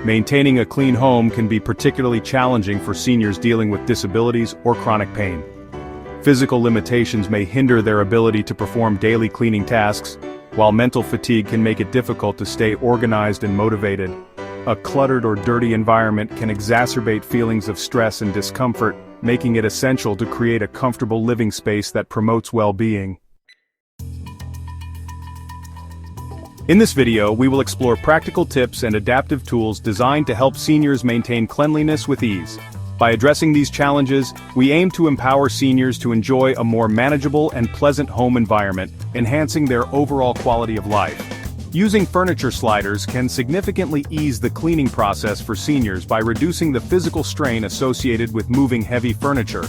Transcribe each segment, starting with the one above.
Maintaining a clean home can be particularly challenging for seniors dealing with disabilities or chronic pain. Physical limitations may hinder their ability to perform daily cleaning tasks, while mental fatigue can make it difficult to stay organized and motivated. A cluttered or dirty environment can exacerbate feelings of stress and discomfort, making it essential to create a comfortable living space that promotes well-being. In this video, we will explore practical tips and adaptive tools designed to help seniors maintain cleanliness with ease. By addressing these challenges, we aim to empower seniors to enjoy a more manageable and pleasant home environment, enhancing their overall quality of life. Using furniture sliders can significantly ease the cleaning process for seniors by reducing the physical strain associated with moving heavy furniture.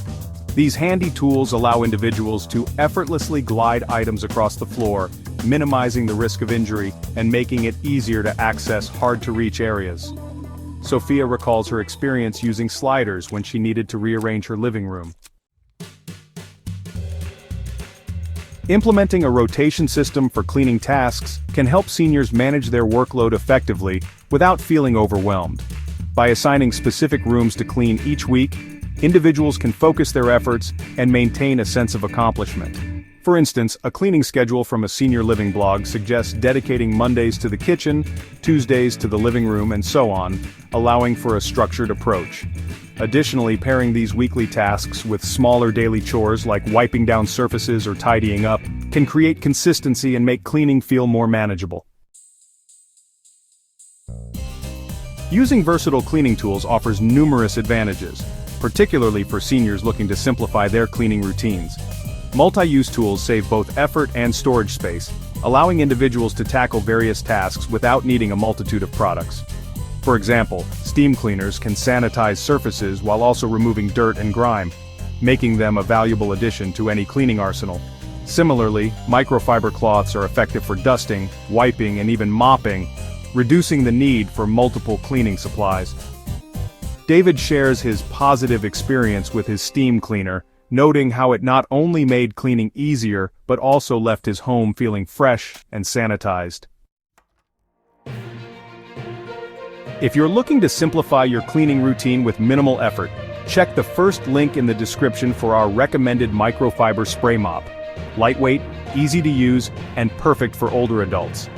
These handy tools allow individuals to effortlessly glide items across the floor, minimizing the risk of injury and making it easier to access hard-to-reach areas. Sophia recalls her experience using sliders when she needed to rearrange her living room. Implementing a rotation system for cleaning tasks can help seniors manage their workload effectively without feeling overwhelmed. By assigning specific rooms to clean each week, individuals can focus their efforts and maintain a sense of accomplishment. For instance, a cleaning schedule from a senior living blog suggests dedicating Mondays to the kitchen, Tuesdays to the living room, and so on, allowing for a structured approach. Additionally, pairing these weekly tasks with smaller daily chores like wiping down surfaces or tidying up can create consistency and make cleaning feel more manageable. Using versatile cleaning tools offers numerous advantages, particularly for seniors looking to simplify their cleaning routines. Multi-use tools save both effort and storage space, allowing individuals to tackle various tasks without needing a multitude of products. For example, steam cleaners can sanitize surfaces while also removing dirt and grime, making them a valuable addition to any cleaning arsenal. Similarly, microfiber cloths are effective for dusting, wiping, and even mopping, reducing the need for multiple cleaning supplies. David shares his positive experience with his steam cleaner, noting how it not only made cleaning easier but also left his home feeling fresh and sanitized. If you're looking to simplify your cleaning routine with minimal effort, check the first link in the description for our recommended microfiber spray mop. Lightweight, easy to use, and perfect for older adults.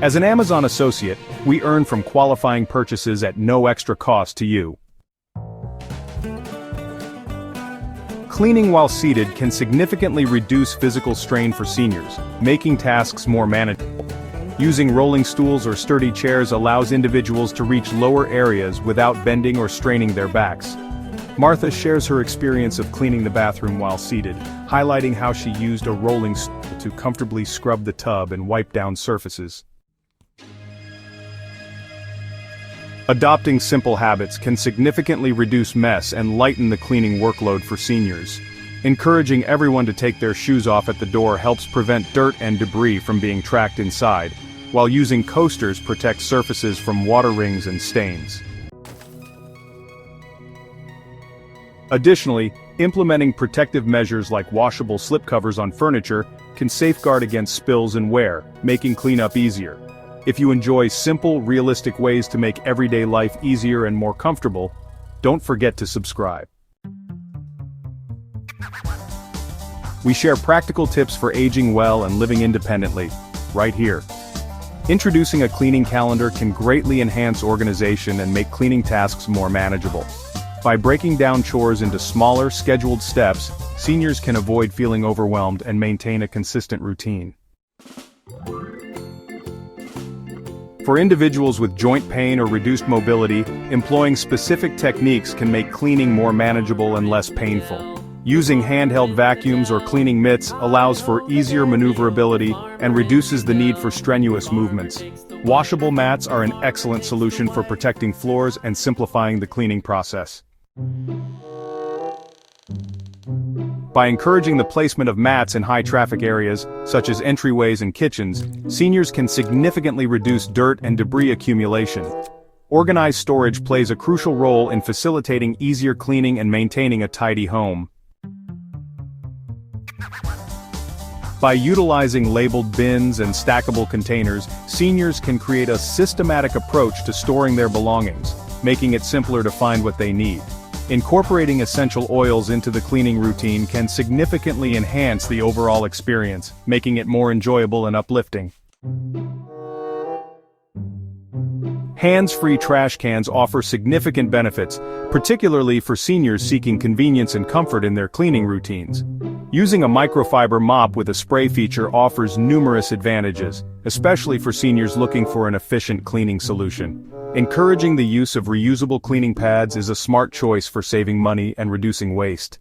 As an Amazon associate, we earn from qualifying purchases at no extra cost to you. Cleaning while seated can significantly reduce physical strain for seniors, making tasks more manageable. Using rolling stools or sturdy chairs allows individuals to reach lower areas without bending or straining their backs. Martha shares her experience of cleaning the bathroom while seated, highlighting how she used a rolling stool to comfortably scrub the tub and wipe down surfaces. Adopting simple habits can significantly reduce mess and lighten the cleaning workload for seniors. Encouraging everyone to take their shoes off at the door helps prevent dirt and debris from being tracked inside, while using coasters protects surfaces from water rings and stains. Additionally, implementing protective measures like washable slipcovers on furniture can safeguard against spills and wear, making cleanup easier. If you enjoy simple, realistic ways to make everyday life easier and more comfortable, don't forget to subscribe. We share practical tips for aging well and living independently, right here. Introducing a cleaning calendar can greatly enhance organization and make cleaning tasks more manageable. By breaking down chores into smaller, scheduled steps, seniors can avoid feeling overwhelmed and maintain a consistent routine. For individuals with joint pain or reduced mobility, employing specific techniques can make cleaning more manageable and less painful. Using handheld vacuums or cleaning mitts allows for easier maneuverability and reduces the need for strenuous movements. Washable mats are an excellent solution for protecting floors and simplifying the cleaning process. By encouraging the placement of mats in high-traffic areas, such as entryways and kitchens, seniors can significantly reduce dirt and debris accumulation. Organized storage plays a crucial role in facilitating easier cleaning and maintaining a tidy home. By utilizing labeled bins and stackable containers, seniors can create a systematic approach to storing their belongings, making it simpler to find what they need. Incorporating essential oils into the cleaning routine can significantly enhance the overall experience, making it more enjoyable and uplifting. Hands-free trash cans offer significant benefits, particularly for seniors seeking convenience and comfort in their cleaning routines. Using a microfiber mop with a spray feature offers numerous advantages, especially for seniors looking for an efficient cleaning solution. Encouraging the use of reusable cleaning pads is a smart choice for saving money and reducing waste.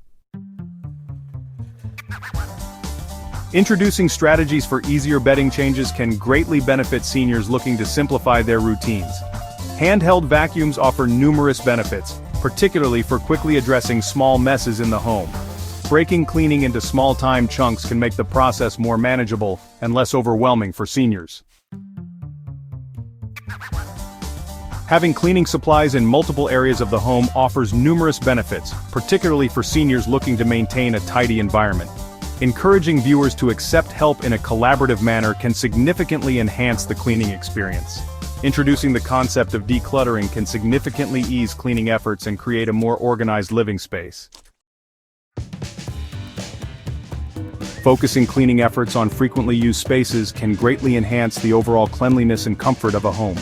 Introducing strategies for easier bedding changes can greatly benefit seniors looking to simplify their routines. Handheld vacuums offer numerous benefits, particularly for quickly addressing small messes in the home. Breaking cleaning into small-time chunks can make the process more manageable and less overwhelming for seniors. Having cleaning supplies in multiple areas of the home offers numerous benefits, particularly for seniors looking to maintain a tidy environment. Encouraging viewers to accept help in a collaborative manner can significantly enhance the cleaning experience. Introducing the concept of decluttering can significantly ease cleaning efforts and create a more organized living space. Focusing cleaning efforts on frequently used spaces can greatly enhance the overall cleanliness and comfort of a home.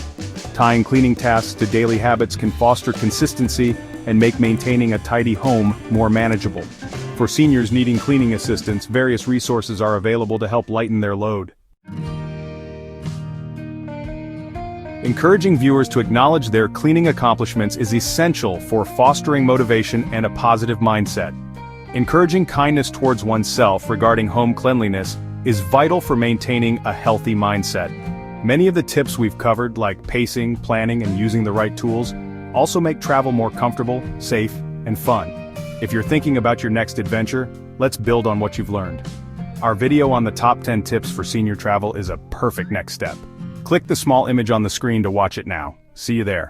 Tying cleaning tasks to daily habits can foster consistency and make maintaining a tidy home more manageable. For seniors needing cleaning assistance, various resources are available to help lighten their load. Encouraging viewers to acknowledge their cleaning accomplishments is essential for fostering motivation and a positive mindset. Encouraging kindness towards oneself regarding home cleanliness is vital for maintaining a healthy mindset. Many of the tips we've covered, like pacing, planning, and using the right tools, also make travel more comfortable, safe, and fun. If you're thinking about your next adventure, let's build on what you've learned. Our video on the top 10 tips for senior travel is a perfect next step. Click the small image on the screen to watch it now. See you there.